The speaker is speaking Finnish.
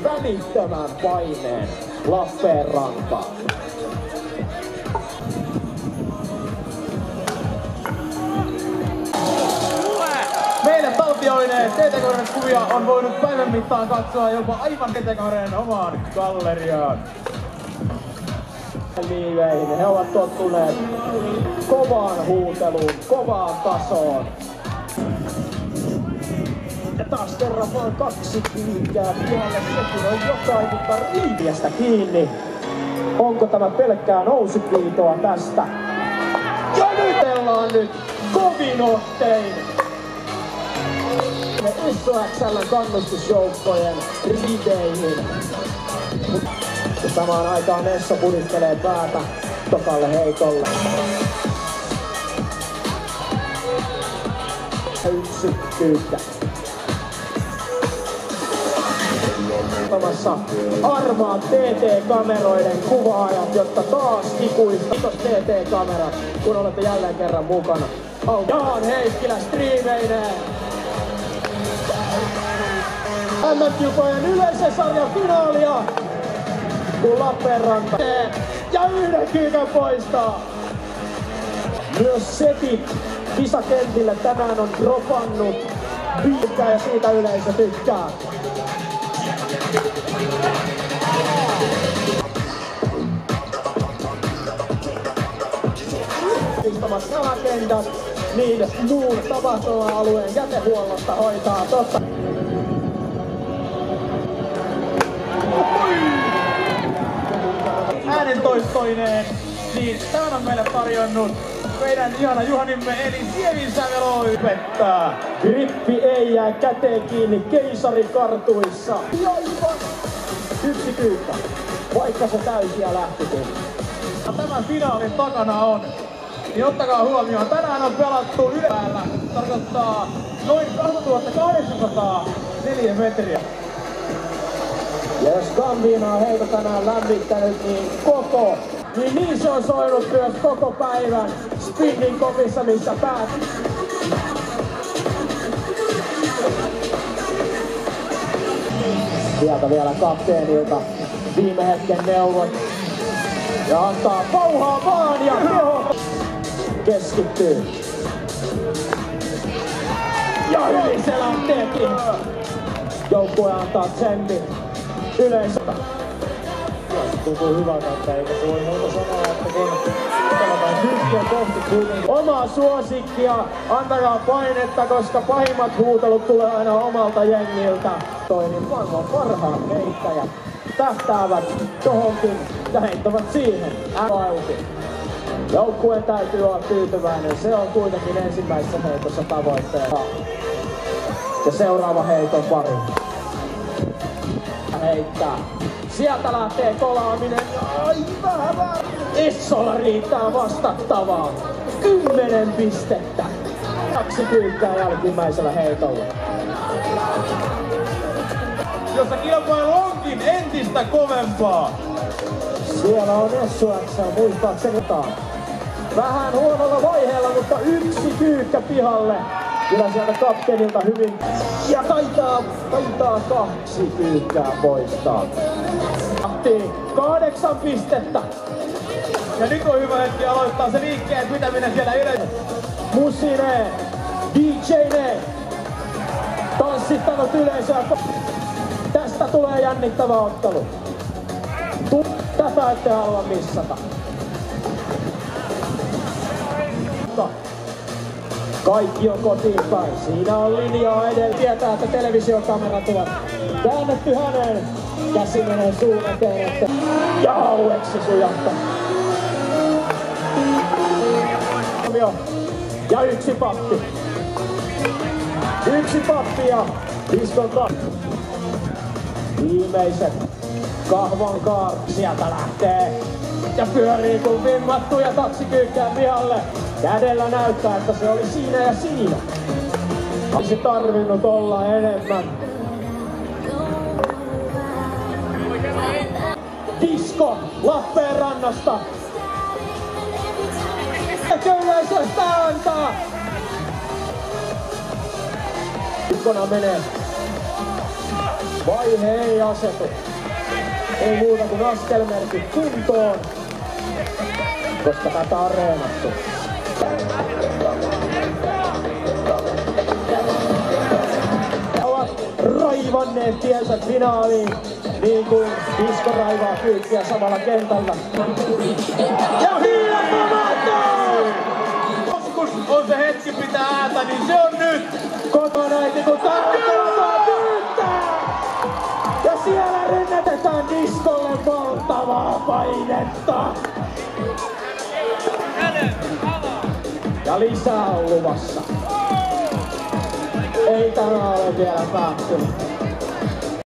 välittömän paineen Lappeenrantaan. Meille taltioineen TTK:n kuvia on voinut päivän mittaan katsoa jopa aivan TTK:n omaan galleriaan. Liiveihin. He ovat tottuneet kovaan huuteluun, kovaan tasoon. Ja taas kerran vaan 2 piikää pihalle. Sekin on jokainutta riiviästä kiinni. Onko tämä pelkkää nousukiitoa tästä? Ja nyt ollaan nyt kovin ottein. SOXL:n kannustusjoukkojen riveihin. Ja samaan aikaan Nessa pudittelee päätä tokalle heitolle. Yksi kyykkä. Ottamassa armaat TT-kameroiden kuvaajat, jotta taas ikuista. Kiitos TT-kamerat, kun olette jälleen kerran mukana. Jaan Heikkilä striimeineen. MM-kisojen yleisen sarjan finaalia. Kun Lappeenranta ja yhden kyykän poistaa. Myös setit kisakentille tänään on dropannut viikkaa ja siitä yleisö tykkää. Istamassa nämä kentät, niin muun tapahtuma-alueen jätehuollosta hoitaa totta. Äänentoistoineen, niin tämän on meille tarjonnut meidän ihana Juhanimme eli Sievinsävel Oy. Grippi ei jää käteen kiinni keisarikartuissa. Aivan! Yksi kyykkä, vaikka se täysiä lähtikin. Tämän finaalin takana on, niin ottakaa huomioon, tänään on pelattu ylempäällä, tarkoittaa noin 2800 neliömetriä. Ja jos Gambina on heitä tänään lämmittänyt, niin se on soinut myös koko päivän spinning kopissa, missä päät. Sieltä vielä kapteenilta viime hetken neuvot. Ja antaa pauhaa vaan ja teho keskittyy. Ja yli se lähteekin. Joukkue antaa tsempin yleisö. Tuntuu hyvältä, että eikä se voi muuta sanoa, että kun pelataan kyykkiä kohti kuitenkin. Omaa suosikkia, antakaa painetta, koska pahimmat huutelut tulee aina omalta jengiltä. Toinen maailman parhaat heittäjät tähtäävät tohonkin ja heittävät siihen. Joukkueen täytyy olla tyytyväinen, se on kuitenkin ensimmäisessä heitossa tavoitteena. Ja seuraava heiton pari. Heittää. Sieltä lähtee kolaaminen. Ai vähän. Essolla riittää vastattavaa. 10 pistettä. 2 kyykkää jälkimmäisellä heitolla. Jossa kilpailu onkin entistä kovempaa. Siellä on SOX, muistaakseni vähän huonolla vaiheella, mutta 1 kyykkä pihalle. Kyllä sieltä kapteenilta hyvin. Ja taitaa 2 kyykkää poistaa. 8 pistettä. Ja nyt on hyvä hetki aloittaa se liikkeen pitäminen siellä yleensä. Musine, DJne, tanssittanut yleisöä. Tästä tulee jännittävä ottelu. Tätä ette halua missata. Kaikki on kotiin päin. Siinä on linjaa edellä. Tietää, että televisiokamerat ovat käännetty häneen. Käsi menee suun eteen, että ja haueksi sujahtaa. Ja 1 pappi. 1 pappi ja diskon viimeiset kahvan kaar. Sieltä lähtee. Ja pyörii kun vimmattu ja 2 kyykkää pihalle. Kädellä näyttää, että se oli siinä ja siinä. Olisi tarvinnut olla enemmän. Disko Lappeenrannasta. Yleisöstä antaa. Diskona menee Vaihe ei asetu. Ei muuta kuin askelmerkit kuntoon, koska tätä on reenattu. Ovat raivanneet tiensä finaaliin, niin kuin Disko raivaa kyykkiä samalla kentällä. Ja joskus on se hetki pitää ääntä, niin se on nyt! Kotona ei kun tarvitaan pyytää! Ja siellä rynnätetään Diskolle valtavaa painetta! Ja lisää on luvassa. Ei tämä ole vielä päättynyt.